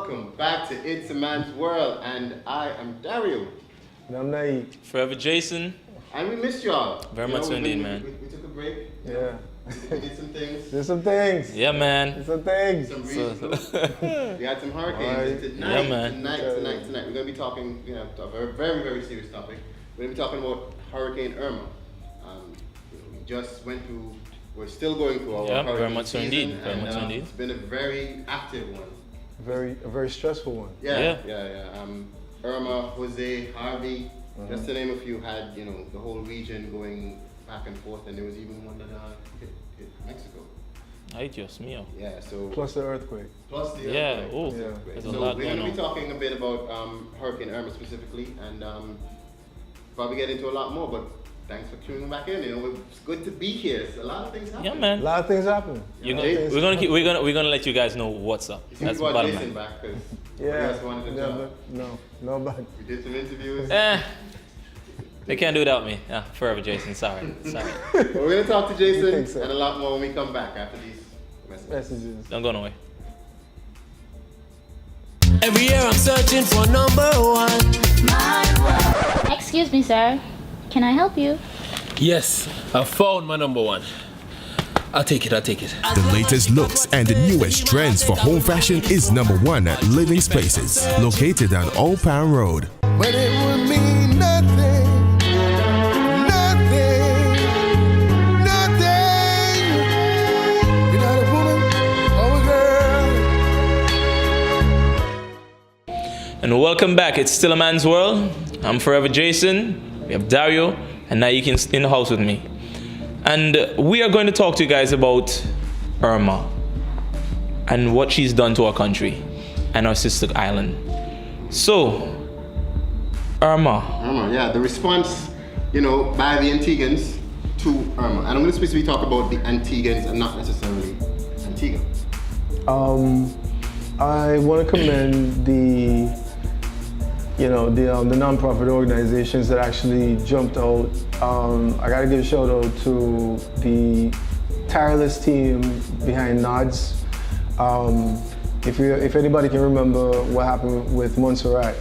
welcome back to It's a Man's World, and I am Dario. And I'm Naive. Forever Jason. And we missed y'all. Very much so indeed, man. We took a break. Yeah. We did some things. There's some things. Yeah, man. There's some things. Some reasons. We had some hurricanes. Tonight, Yeah, man. tonight, we're going to be talking, a very, very serious topic. We're going to be talking about Hurricane Irma. We just went through, we're still going through our hurricane very much so season, indeed. Very and, much so indeed. It's been a very active one. A very stressful one. Yeah. Irma, Jose, Harvey, just to name a few, had the whole region going back and forth, and there was even one that hit Mexico. Ay, Dios mío. Yeah, so Plus the earthquake. plus the Yeah, earthquake. oh, Yeah. there's So a lot we're going going to be on. talking a bit about Hurricane Irma specifically, and probably get into a lot more. But thanks for tuning back in. It's good to be here. It's a lot of things happening. Yeah, A man. lot of things happen. We're gonna let you guys know what's up. You see, That's we the brought bottom Jason line. back because Yeah. wanted a Yeah, job. but no bad. We did some interviews. They can't do without me. Yeah, forever Jason. Sorry. But we're going to talk to You Jason think so? and a lot more when we come back after these messages. Messages. Don't go nowhere. Every year I'm searching for number one. Excuse me, sir. Can I help you? Yes, I found my number one. I'll take it. The latest looks and the newest trends for home fashion is number one at Living Spaces, located on Old Pound Road. But it would mean nothing, without a woman or a girl. And welcome back. It's still a man's world. I'm Forever Jason. We have Dario, and now you can in the house with me. And we are going to talk to you guys about Irma and what she's done to our country and our sister island. So, Irma. Yeah, the response, by the Antiguans to Irma. And I'm going to specifically talk about the Antiguans and not necessarily Antigua. I want to commend the non-profit organizations that actually jumped out. I got to give a shout out to the tireless team behind Nods. If anybody can remember what happened with Montserrat,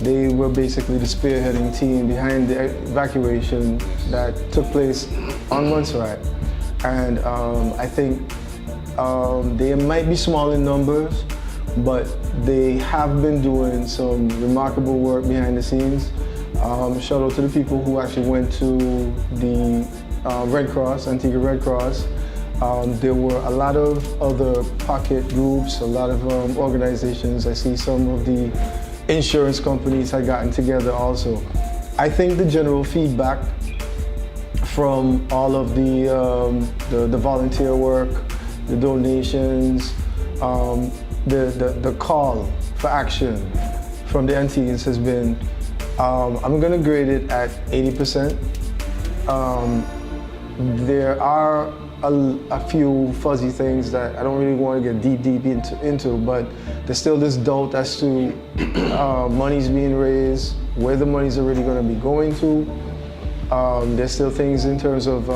they were basically the spearheading team behind the evacuation that took place on Montserrat. And I think they might be small in numbers, but they have been doing some remarkable work behind the scenes. Shout out to the people who actually went to the Red Cross, Antigua Red Cross. There were a lot of other pocket groups, a lot of organizations. I see some of the insurance companies had gotten together also. I think the general feedback from all of the volunteer work, the donations, the call for action from the Antiguans has been, I'm gonna grade it at 80%. There are a few fuzzy things that I don't really want to get deep into, but there's still this doubt as to monies being raised, where the money's already gonna be going to. There's still things in terms of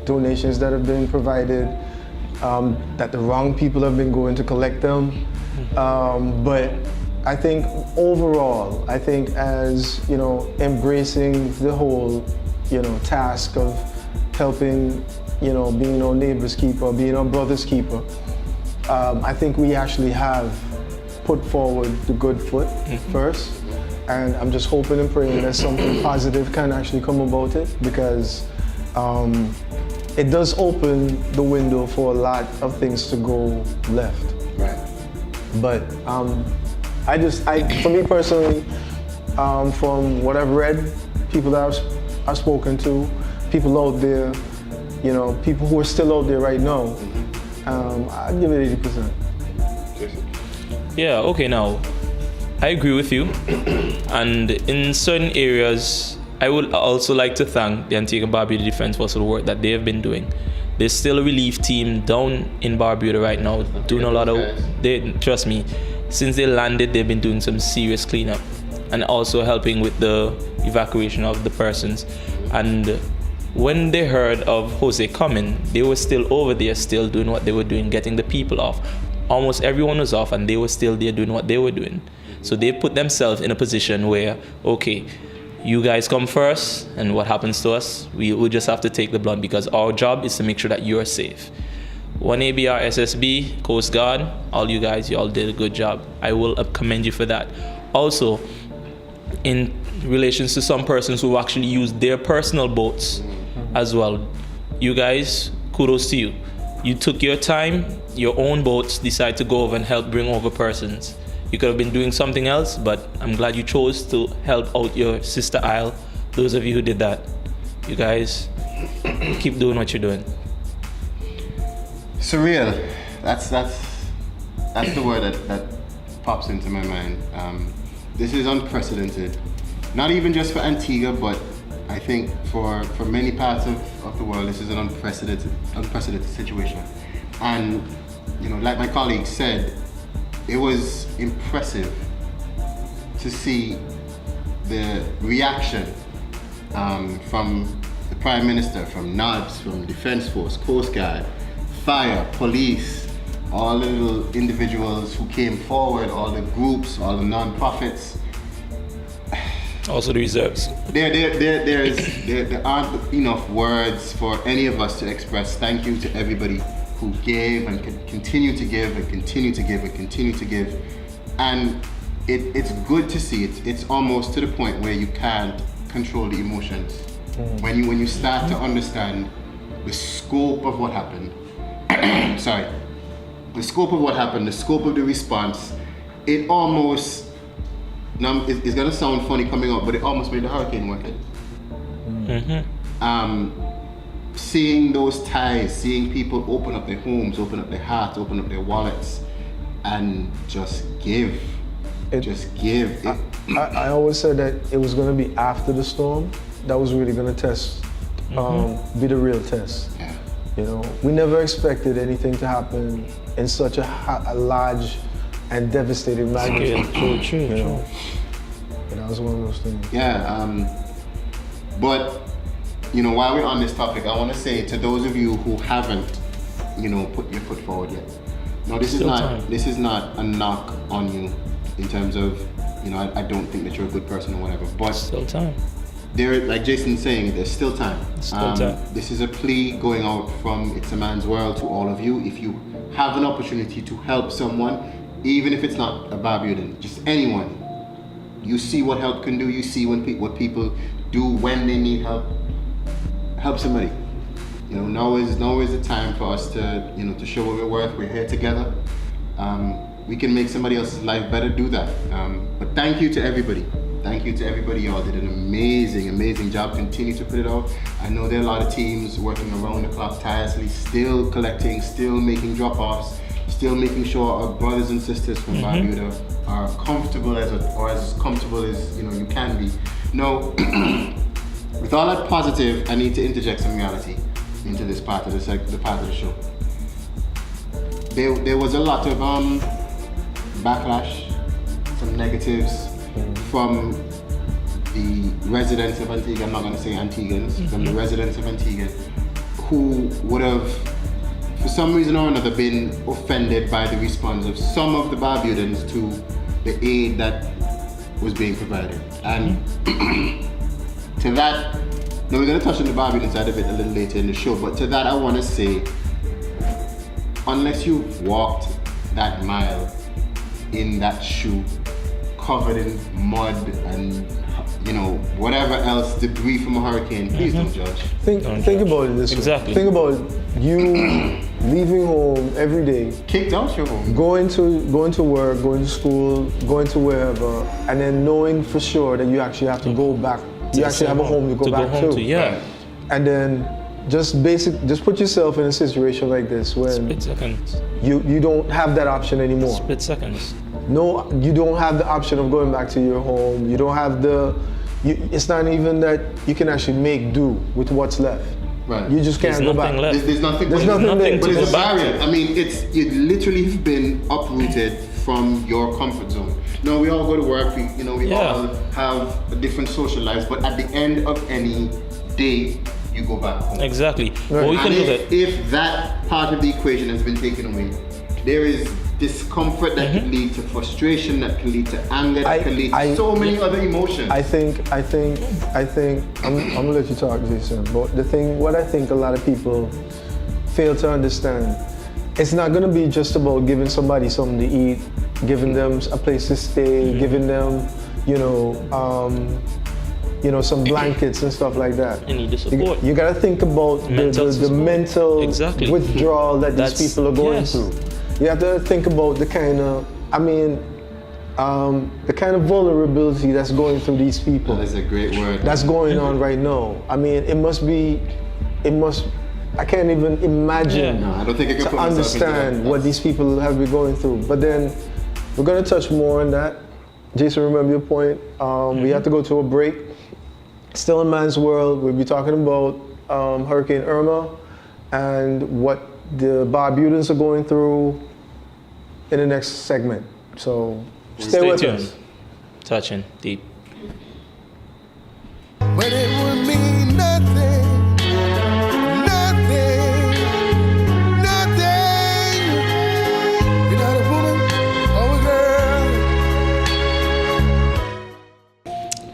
donations that have been provided, that the wrong people have been going to collect them. But I think overall, as embracing the whole, task of helping, being our neighbor's keeper, being our brother's keeper, I think we actually have put forward the good foot first. And I'm just hoping and praying that something positive can actually come about it, because it does open the window for a lot of things to go left. Right. But for me personally, from what I've read, people that I've spoken to, people out there, people who are still out there right now, I'd give it 80%. Yeah, okay, now, I agree with you. And in certain areas, I would also like to thank the Antigua and Barbuda Defense Force for the work that they have been doing. There's still a relief team down in Barbuda right now, doing a lot of, trust me, since they landed, they've been doing some serious cleanup and also helping with the evacuation of the persons. And when they heard of Jose coming, they were still over there, still doing what they were doing, getting the people off. almost everyone was off and they were still there doing what they were doing. So they put themselves in a position where, okay, you guys come first, and what happens to us, we just have to take the blunt, because our job is to make sure that you're safe. 1ABR, SSB, Coast Guard, all you guys, you all did a good job. I will commend you for that. Also, in relations to some persons who actually use their personal boats as well, you guys, kudos to you. You took your time, your own boats, decide to go over and help bring over persons. You could have been doing something else, but I'm glad you chose to help out your sister isle. Those of you who did that, you guys, keep doing what you're doing. Surreal. That's the word that pops into my mind. This is unprecedented. Not even just for Antigua, but I think for many parts of the world, this is an unprecedented situation. And like my colleague said, it was impressive to see the reaction from the Prime Minister, from NODS, from Defense Force, Coast Guard, Fire, Police, all the little individuals who came forward, all the groups, all the non-profits. Also the reserves. There aren't enough words for any of us to express thank you to everybody who gave and continue to give and continue to give and continue to give. And it's good to see. It's almost to the point where you can't control the emotions. When you start to understand the scope of what happened, the scope of what happened, the scope of the response, it almost, now it's gonna sound funny coming out, but it almost made the hurricane worth it. Seeing those ties, seeing people open up their homes, open up their hearts, open up their wallets, and just give. I always said that it was going to be after the storm that was really going to test, be the real test. Yeah. We never expected anything to happen in such a large and devastating magnitude. True. And that was one of those things. Yeah. But while we're on this topic, I want to say to those of you who haven't, put your foot forward yet. No, this is not a knock on you in terms of, I don't think that you're a good person or whatever. But still time. There, like Jason's saying, there's still time. Still time. This is a plea going out from It's a Man's World to all of you. If you have an opportunity to help someone, even if it's not a Barbudan, just anyone, you see what help can do. You see what people do when they need help. Help somebody. Now is the time for us to show what we're worth. We're here together. We can make somebody else's life better. Do that. But thank you to everybody. Thank you to everybody. Y'all did an amazing job. Continue to put it out. I know there are a lot of teams working around the clock tirelessly, still collecting, still making drop-offs, still making sure our brothers and sisters from Barbuda are comfortable as comfortable as you can be. No. With all that positive, I need to interject some reality into this part of the show. There was a lot of backlash, some negatives from the residents of Antigua. I'm not going to say Antiguans, from the residents of Antigua, who would have, for some reason or another, been offended by the response of some of the Barbudans to the aid that was being provided. And to that, now we're going to touch on the Barbudan side of it a little later in the show, but to that I want to say, unless you've walked that mile in that shoe, covered in mud and whatever else, debris from a hurricane, please don't judge. Think about it this way. Exactly. Think about you leaving home every day, Kicked out your home. going to work, going to school, going to wherever, and then knowing for sure that you actually have to go back. You actually have a home to go back to. Yeah. And then just put yourself in a situation like this when Split seconds. you don't have that option anymore. Split seconds. No, you don't have the option of going back to your home. You don't have it's not even that you can actually make do with what's left. Right. You just can't There's go nothing back. left. There's nothing there. there. But to it's a go back barrier. to. I mean, you literally have been uprooted from your comfort zone. No, we all go to work. We all have different social lives. But at the end of any day, you go back home. Exactly. Well, we can And do that. if that part of the equation has been taken away, there is discomfort, that can lead to frustration, that can lead to anger, that can lead to so many other emotions. I think, I'm gonna let you talk, Jason, but what I think a lot of people fail to understand, it's not gonna be just about giving somebody something to eat, giving them a place to stay, giving them, some blankets and stuff like that. You need the support. You gotta think about the mental withdrawal that these people are going through. You have to think about the kind of vulnerability that's going through these people. That is a great word. That's going on right now. I mean, I can't even imagine No, I don't think I can to put myself into understand that. what these people have been going through. But then we're gonna touch more on that. Jason, remember your point. We have to go to a break. Still in Man's World, we'll be talking about Hurricane Irma and what the Barbudans are going through in the next segment. So stay with tuned. us. Touching deep. But it would mean nothing. Nothing. Nothing. You're not a woman or a girl.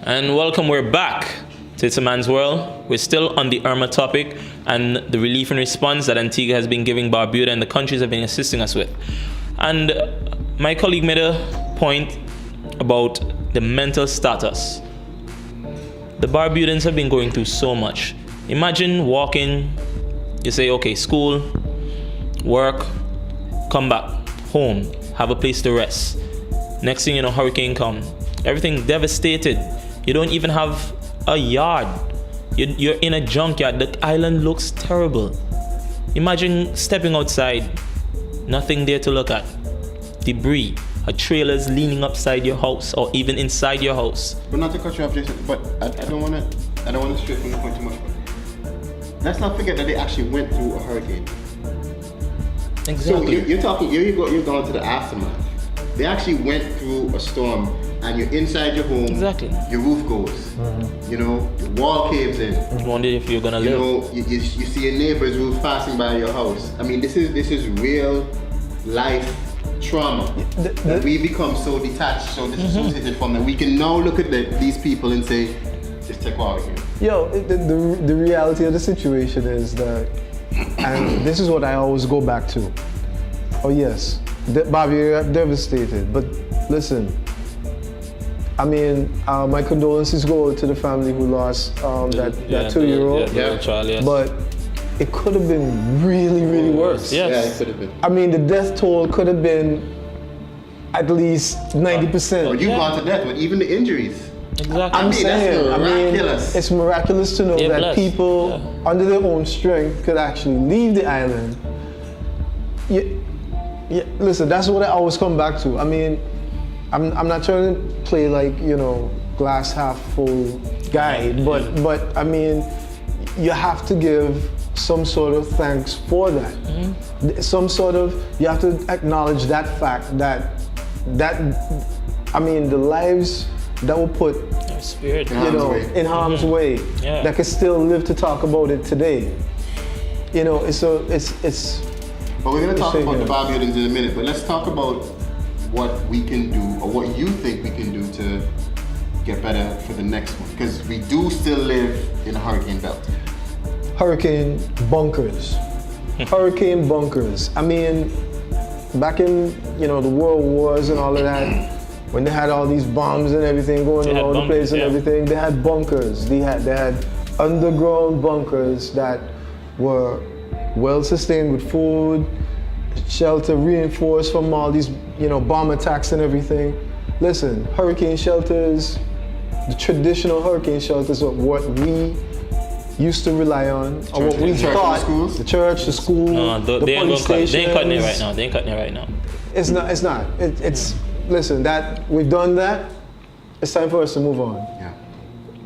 And welcome, we're back to It's a Man's World. We're still on the Irma topic and the relief and response that Antigua has been giving Barbuda and the countries have been assisting us with. And my colleague made a point about the mental status. The Barbudans have been going through so much. Imagine walking, you say, okay, school, work, come back, home, have a place to rest. Next thing you know, hurricane come. Everything devastated. You don't even have a yard. You're in a junkyard. The island looks terrible. Imagine stepping outside, nothing there to look at. Debris, a trailer's leaning upside your house or even inside your house. But not to cut you off, Jason, but I don't want to stray from the point too much. Let's not forget that they actually went through a hurricane. Exactly. So you're talking, you're going to the aftermath. They actually went through a storm and you're inside your home. Exactly. Your roof goes. Your wall caves in. Wondered if you're gonna live. You see your neighbor's roof passing by your house. I mean, this is real life trauma. That we become so detached, so disassociated from that. We can now look at these people and say, just take out of here. Yo, the reality of the situation is that, and this is what I always go back to. Oh yes, Bobby, you're devastated, but listen, I mean, my condolences go to the family who lost that 2-year-old. Child, yes. But it could have been really, really worse. Yes. Yeah, it could have been. I mean, the death toll could have been at least 90%. But you've gone to death with even the injuries. Exactly. I'm saying, that's miraculous. it's miraculous to know They're that blessed. people, under their own strength, could actually leave the island. Listen, that's what I always come back to. I mean, I'm not trying to play like, glass half full guy, but I mean, you have to give some sort of thanks for that. You have to acknowledge that fact that I mean, the lives that were put Spirit. in harm's way, that can still live to talk about it today. It's But we're going to talk about the Barbudans in a minute, but let's talk about what we can do, or what you think we can do to get better for the next one, because we do still live in a hurricane belt. hurricane bunkers. Hurricane bunkers. I mean, back in the world wars and all of that, when they had all these bombs and everything going around the place and everything, they had bunkers. They had underground bunkers that were well sustained with food, shelter, reinforced from all these bomb attacks and everything. Listen, hurricane shelters, the traditional hurricane shelters are what we used to rely on, or what we thought. The church, the school, the police station. They ain't cutting it right now. It's not. Listen, that we've done that. It's time for us to move on. Yeah.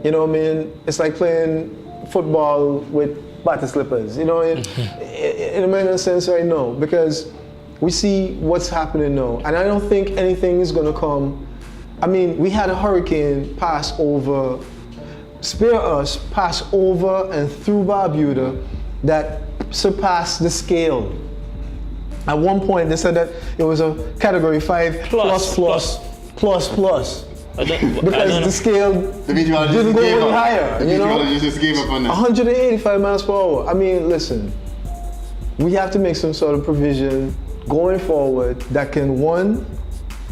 You know what I mean? It's like playing football with batter slippers. In a manner sense right now, because we see what's happening now, and I don't think anything is gonna come. I mean, we had a hurricane pass over and through Barbuda that surpassed the scale. At one point, they said that it was a category 5 Plus. plus. I don't Because know. the scale The meteorologist didn't go gave any up. higher. The You know, meteorologist just gave up on that. 185 miles per hour. I mean, listen, we have to make some sort of provision going forward that can, one,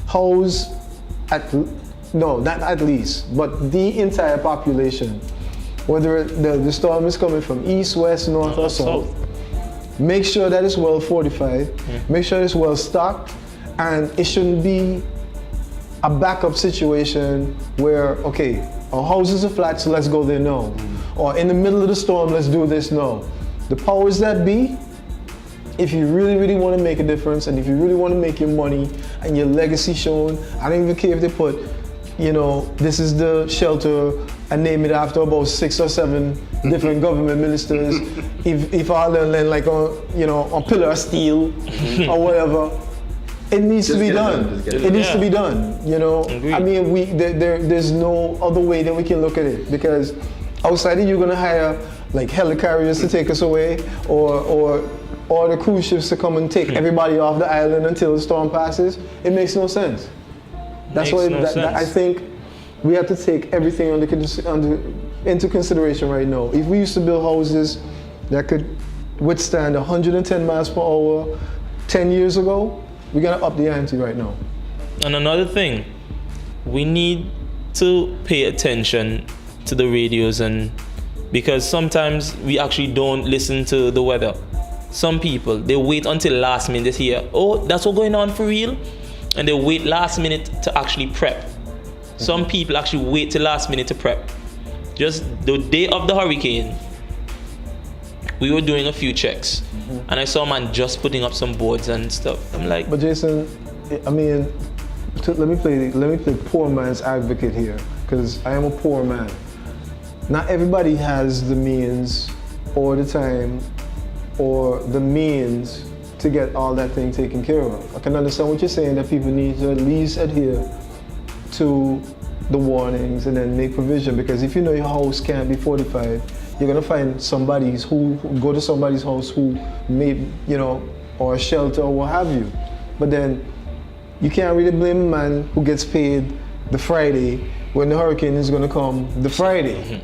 house not at least, but the entire population, whether the storm is coming from east, west, north, or south. Make sure that it's well fortified, make sure it's well stocked, and it shouldn't be a backup situation where, okay, our houses are flat, so let's go there now. Or in the middle of the storm, let's do this now. The powers that be, if you really, really want to make a difference, and if you really want to make your money and your legacy shown, I don't even care if they put, you know, this is the shelter and name it after about 6 or 7 different government ministers. If all of them like on, you know, on pillar of steel or whatever, it needs to be done. It needs to be done. You know, Agreed. I mean, there's no other way that we can look at it, because outside of you gonna hire like helicarriers to take us away, or the cruise ships to come and take everybody off the island until the storm passes. It makes no sense. That's why I think we have to take everything into consideration right now. If we used to build houses that could withstand 110 miles per hour 10 years ago, we gotta up the ante right now. And another thing, we need to pay attention to the radios, and because sometimes we actually don't listen to the weather. Some people, they wait until last minute to hear, oh, that's what's going on for real, and they wait last minute to actually prep. Some people actually wait till last minute to prep. Just the day of the hurricane, we were doing a few checks, and I saw a man just putting up some boards and stuff. I'm like, But Jason, I mean, let me play poor man's advocate here, because I am a poor man. Not everybody has the means or the time or the means to get all that thing taken care of. I can understand what you're saying, that people need to at least adhere to the warnings and then make provision, because if you know your house can't be fortified, you're gonna find somebody's who go to somebody's house who made, you know, or a shelter or what have you. But then you can't really blame a man who gets paid the Friday when the hurricane is gonna come the Friday.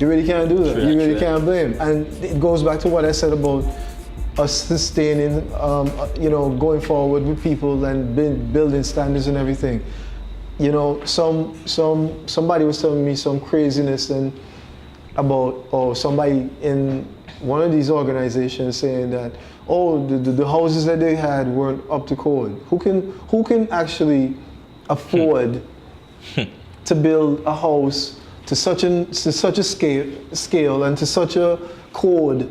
You really can't do that. You really can't blame. And it goes back to what I said about us sustaining, you know, going forward with people and building standards and everything. You know, somebody was telling me some craziness about somebody in one of these organizations saying that, oh, the houses that they had weren't up to code. Who can actually afford to build a house to such a scale and to such a code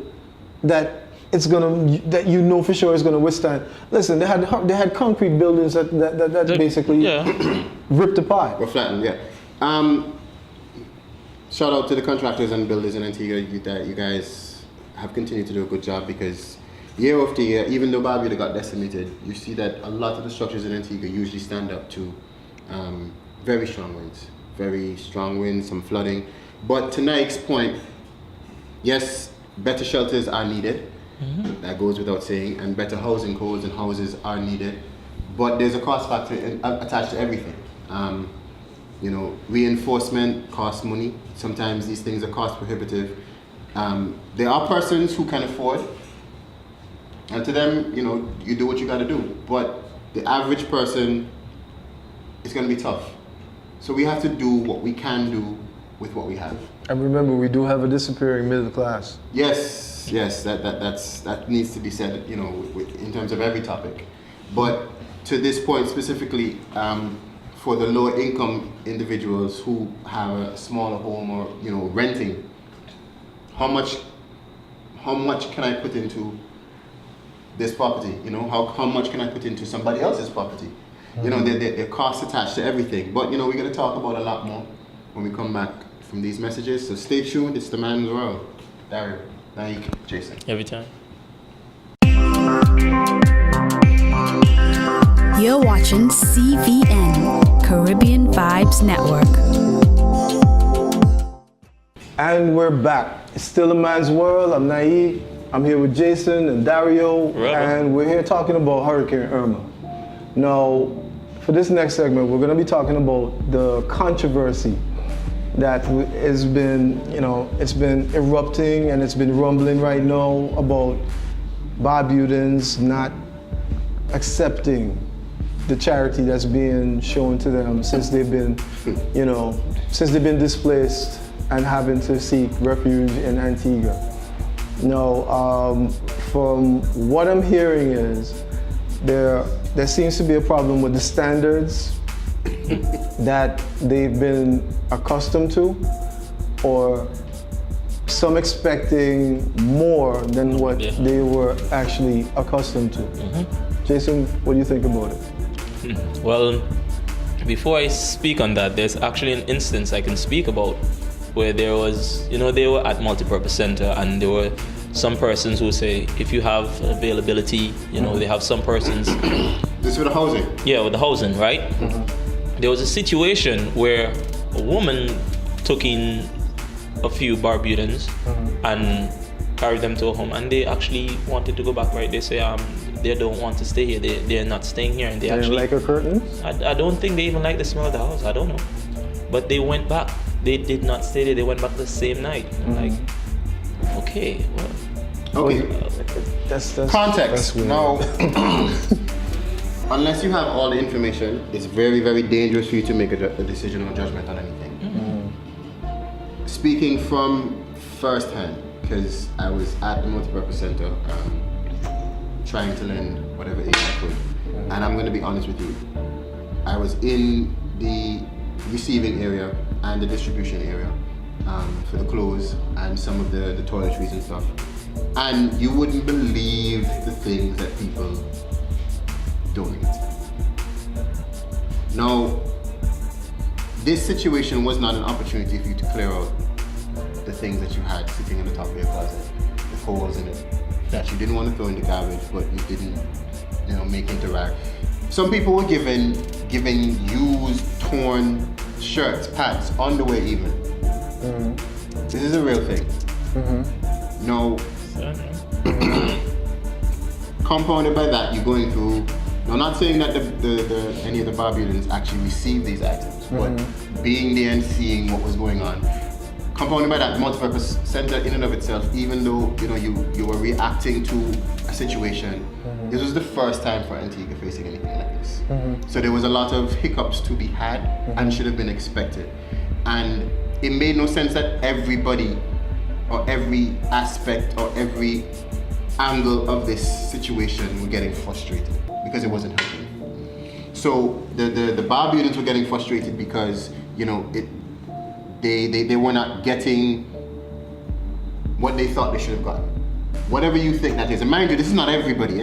that that you know for sure is gonna withstand? Listen, they had concrete buildings that basically ripped apart. We're flattened, yeah. Shout out to the contractors and builders in Antigua. You guys have continued to do a good job, because year after year, even though Barbuda got decimated, you see that a lot of the structures in Antigua usually stand up to very strong winds, some flooding. But to Nike's point, yes, better shelters are needed. That goes without saying, and better housing codes and houses are needed. But there's a cost factor attached to everything. You know, reinforcement costs money. Sometimes these things are cost prohibitive. There are persons who can afford, and to them, you know, you do what you got to do. But the average person, it's going to be tough. So we have to do what we can do with what we have. And remember, we do have a disappearing middle class. Yes, that needs to be said, you know, in terms of every topic. But to this point specifically, for the lower income individuals who have a smaller home or, you know, renting, how much can I put into this property? You know, how much can I put into somebody else's property? You know, there are costs attached to everything. But, you know, we're going to talk about a lot more when we come back from these messages. So stay tuned. It's the man's world. Dario, Naik, Jason. every time. You're watching CVN, Caribbean Vibes Network. And we're back. It's still a man's world. I'm Naik. I'm here with Jason and Dario, Right. and we're here talking about Hurricane Irma. Now, for this next segment, we're going to be talking about the controversy that has been, it's been erupting and it's been rumbling right now about Barbudans not accepting the charity that's being shown to them since they've been, since they've been displaced and having to seek refuge in Antigua. Now, from what I'm hearing is there seems to be a problem with the standards that they've been accustomed to, or some expecting more than what they were actually accustomed to. Jason, what do you think about it? Well, before I speak on that, there's actually an instance I can speak about where there was, they were at multipurpose center and there were some persons who say, if you have availability, they have some persons. This with the housing? Yeah, with the housing, right? There was a situation where a woman took in a few Barbudans and carried them to a home, and they actually wanted to go back, right? They say they don't want to stay here. They're not staying here, and they actually like a curtain. I don't think they even like the smell of the house. I don't know, but they went back. They did not stay there. They went back the same night. Like, okay, well. Okay. That's Context. That's weird. Now, unless you have all the information, it's very, very dangerous for you to make a decision or judgment on anything. Speaking from first hand, because I was at the multipurpose center trying to lend whatever aid I could, and I'm going to be honest with you, I was in the receiving area and the distribution area for the clothes and some of the toiletries and stuff. And you wouldn't believe the things that people donate. Now, this situation was not an opportunity for you to clear out the things that you had sitting in the top of your closet, the holes in it that you didn't want to throw in the garbage, but you didn't, make interact. Some people were given used, torn shirts, pants, underwear even. This is a real thing. Now, compounded by that, you're going through. I'm not saying that any of the Barbudans actually received these items, but being there and seeing what was going on. Compounded by that, multipurpose center in and of itself, even though you were reacting to a situation, this was the first time for Antigua facing anything like this. So there was a lot of hiccups to be had and should have been expected. And it made no sense that everybody or every aspect or every angle of this situation were getting frustrated because it wasn't happening. So the Barbudans were getting frustrated because they were not getting what they thought they should have gotten. Whatever you think that is, and mind you, this is not everybody.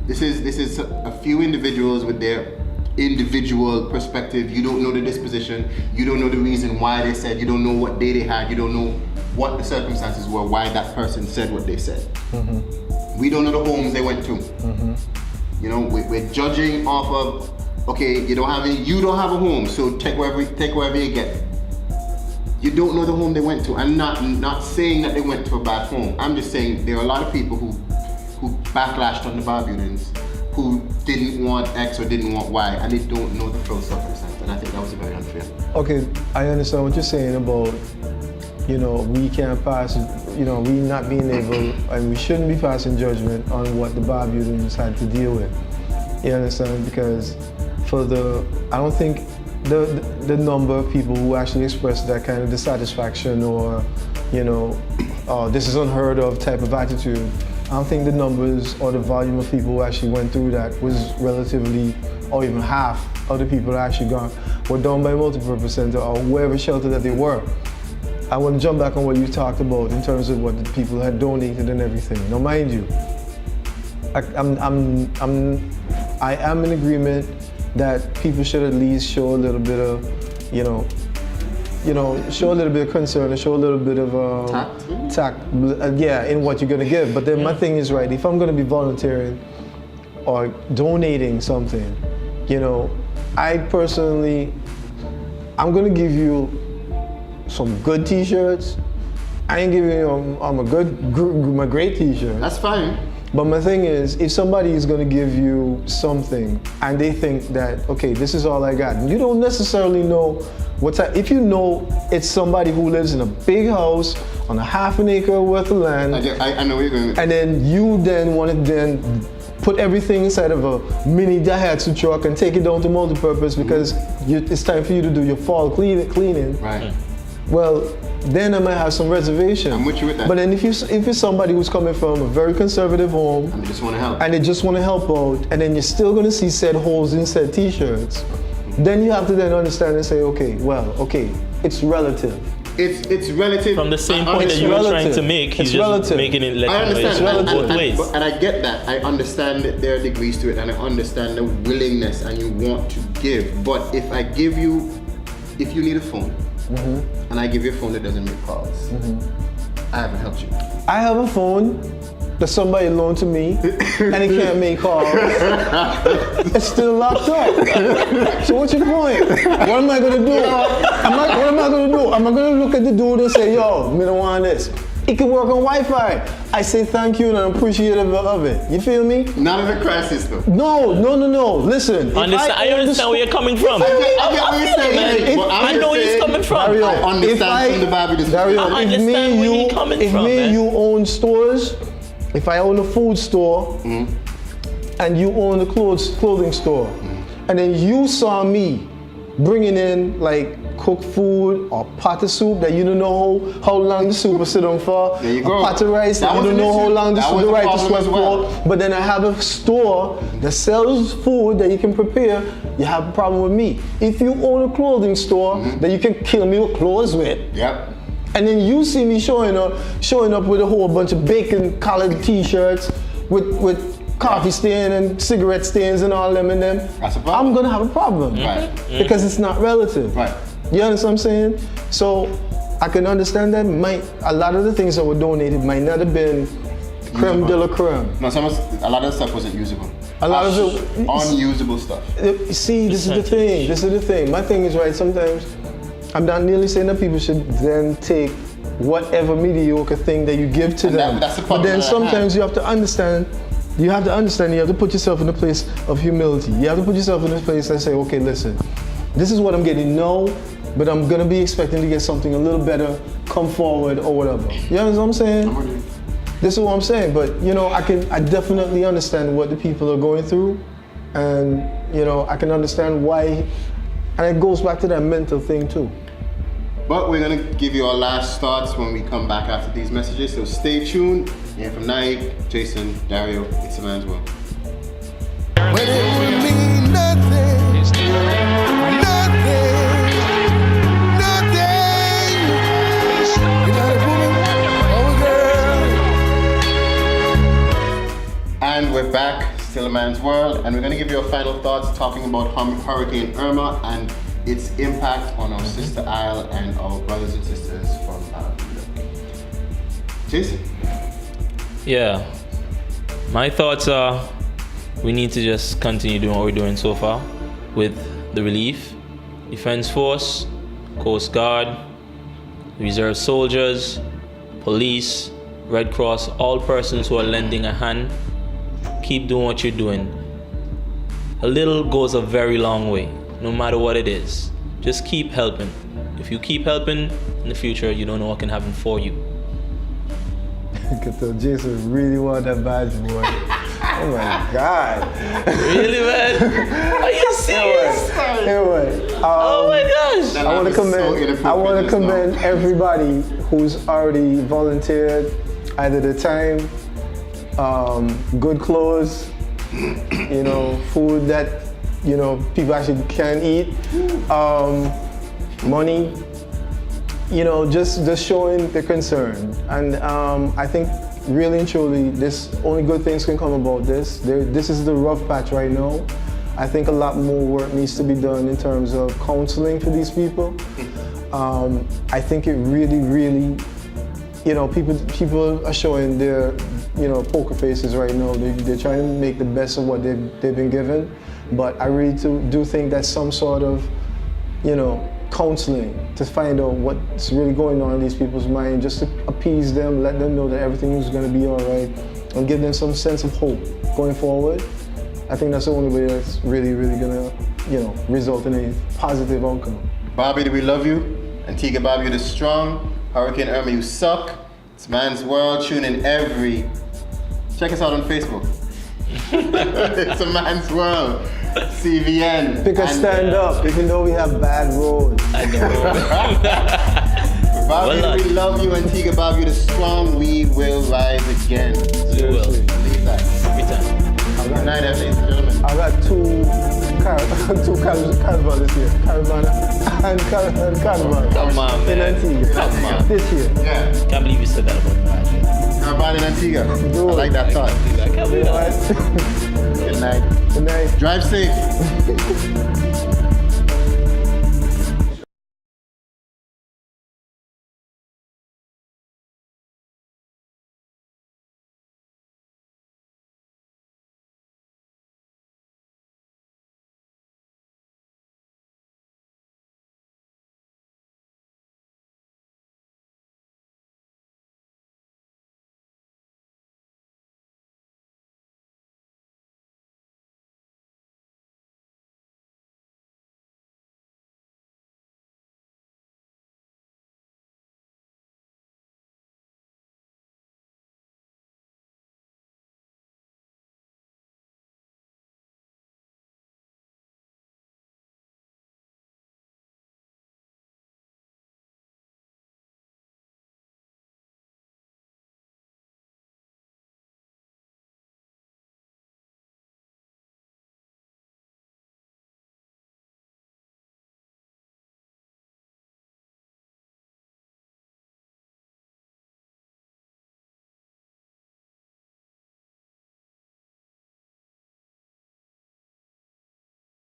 This is a few individuals with their individual perspective. You don't know the disposition. You don't know the reason why they said. You don't know what day they had. You don't know what the circumstances were, why that person said what they said. We don't know the homes they went to. We're judging off of, okay, you don't have a home, so take wherever you get. You don't know the home they went to. I'm not saying that they went to a bad home. I'm just saying there are a lot of people who backlashed on the Barbudans, who didn't want X or didn't want Y, and they don't know the full circumstance. And I think that was very unfair. Okay, I understand what you're saying about, we can't pass, we not being able, and we shouldn't be passing judgment on what the Barbudans had to deal with. You understand? Because I don't think the number of people who actually expressed that kind of dissatisfaction or, this is unheard of type of attitude, I don't think the numbers or the volume of people who actually went through that was relatively, or even half of the people that actually were done by multipurpose center or wherever shelter that they were. I want to jump back on what you talked about in terms of what the people had donated and everything. Now, mind you, I am in agreement that people should at least show a little bit of, show a little bit of concern and show a little bit of tact, in what you're gonna give. But then my thing is, right, if I'm gonna be volunteering or donating something, I personally, I'm gonna give you some good t-shirts I ain't giving you a great t-shirt. That's fine. But my thing is, if somebody is going to give you something and they think that, okay, this is all I got, you don't necessarily know if you know it's somebody who lives in a big house on a half an acre worth of land, I know where you're going. and then you then want to then put everything inside of a mini Daihatsu truck and take it down to multipurpose because it's time for you to do your fall cleaning. Right. Well, then I might have some reservation. I'm with you with that. But then if it's somebody who's coming from a very conservative home And they just want to help. and they just want to help out, and then you're still going to see said holes in said t-shirts, then you have to then understand and say, okay, it's relative. It's relative. From the same point that you were trying to make, he's just making it I understand. both ways. And I get that. I understand that there are degrees to it, and I understand the willingness and you want to give. But if you need a phone, and I give you a phone that doesn't make calls, I haven't helped you. I have a phone that somebody loaned to me and it can't make calls. It's still locked up. So what's your point? What am I gonna do? What am I gonna do? Am I gonna look at the dude and say, yo, me don't want this? It can work on Wi-Fi. I say thank you and I'm appreciative of it. You feel me? Not in a crisis though. No. Listen. I understand where you're coming from. I get what you're saying. I know where he's coming from. Dario, I understand from the Bible. Dario, I understand where he's coming from, me and man. you own stores, if I own a food store and you own a clothing store, and then you saw me bringing in like cooked food or pot of soup that you don't know how long the soup will sit on for, There you go. a pot of rice that you don't know how long the right to sweat for, but then I have a store that sells food that you can prepare, you have a problem with me. If you own a clothing store that you can kill me with clothes with, Yep. and then you see me showing up with a whole bunch of bacon collared t-shirts with coffee stain and cigarette stains and all them in them, That's a problem. I'm gonna have a problem. Right. Because it's not relative. Right. You understand what I'm saying? So I can understand that a lot of the things that were donated might not have been creme de la creme. No, a lot of the stuff wasn't usable. A lot of it- unusable stuff. See, this is the thing. My thing is, right, sometimes I'm not nearly saying that people should then take whatever mediocre thing that you give to And them. that's the But problem then that I sometimes have. you have to understand, you have to put yourself in a place of humility. You have to put yourself in a place and say, okay, listen, this is what I'm getting now, but I'm gonna be expecting to get something a little better, come forward or whatever. You understand what I'm saying? This is what I'm saying, but I definitely understand what the people are going through, and I can understand why, and it goes back to that mental thing too. But we're gonna give you our last thoughts when we come back after these messages. So stay tuned. And from Naik, Jason, Dario, it's a man's world. When it would mean nothing. You're not a woman or a girl. And we're back, still a man's world, and we're gonna give you our final thoughts talking about Hurricane Irma and its impact on our sister isle and our brothers and sisters from Barbados. Jason? Yeah, my thoughts are we need to just continue doing what we're doing so far with the relief, Defense Force, Coast Guard, Reserve soldiers, police, Red Cross, all persons who are lending a hand. Keep doing what you're doing. A little goes a very long way, no matter what it is. Just keep helping. If you keep helping, in the future, you don't know what can happen for you. You could tell Jason really wanted that badge, boy. Oh my God. Really, man? Are you serious? Anyway, Oh my gosh! That I want is to so commend inappropriate just now. everybody who's already volunteered, either the time, good clothes, food that people actually can eat, money, just showing the concern. And I think really and truly, only good things can come about this. This is the rough patch right now. I think a lot more work needs to be done in terms of counseling for these people. I think it really, really, people are showing their, poker faces right now. They're trying to make the best of what they've been given. But I really do think that some sort of, counseling to find out what's really going on in these people's mind, just to appease them, let them know that everything is going to be all right, and give them some sense of hope going forward. I think that's the only way that's really going to, result in a positive outcome. Bobby, we love you. Antigua Bobby, you're strong. Hurricane Irma, you suck. It's Man's World. Tune in check us out on Facebook. It's a Man's World. CVN. Pick a stand up, even though we have bad roads. I know. Bobby, Well we love you. Antigua Bobby, you're strong. We will rise again. We will. Believe that. Every time. Good night, ladies and gentlemen. I got two caravans this year. Caravana and Caravan. Come on, In man. Antigua. Come on. This year. Yeah. Can't believe you said that about Patrick. Caravan in Antigua. I Dude. like that thought. I can't believe that. Good night. Good night. Drive safe.